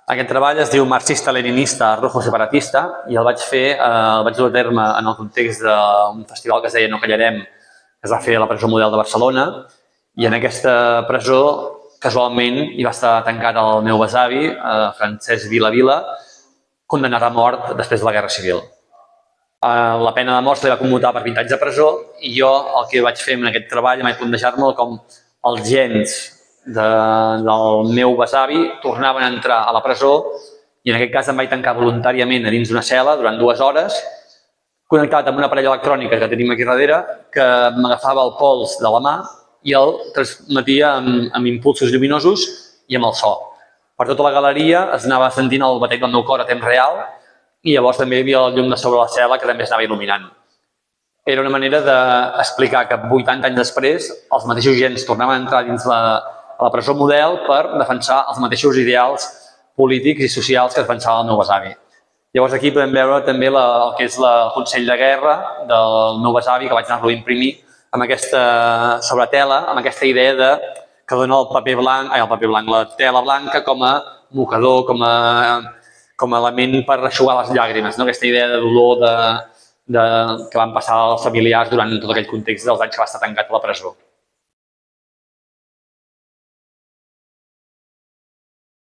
Aquest treball es diu Marxista-Leninista, Rojo Separatista i el vaig dur a terme en el context d'un festival que es deia No Callarem, que es va fer a la presó Model de Barcelona, i en aquesta presó casualment hi va estar tancat el meu besavi, Francesc Vila, condemnat a mort després de la Guerra Civil. La pena de mort se li va commutar per 20 anys de presó i jo el que vaig fer en aquest treball vaig plantejar-me com els gens del meu besavi tornaven a entrar a la presó i en aquest cas em vaig tancar voluntàriament a dins d'una cel·la durant 2 hores, connectat amb una aparella electrònica que tenim aquí darrere que m'agafava el pols de la mà i el transmetia amb impulsos lluminosos i amb el so. Per tota la galeria es anava sentint el batec del meu cor a temps real i llavors també hi havia la llum de sobre la cel·la que també es anava il·luminant. Era una manera d'explicar que 80 anys després els mateixos gens tornaven a entrar dins la presó Model per defensar els mateixos ideals polítics i socials que defensava el meu besavi. Llavors aquí podem veure també el que és el Consell de Guerra del meu besavi, que vaig anar-lo a imprimir amb aquesta sobretela, amb aquesta idea que dona la tela blanca com a mocador, com a element per eixugar les llàgrimes, aquesta idea de dolor que van passar els familiars durant tot aquell context dels anys que va estar tancat a la presó.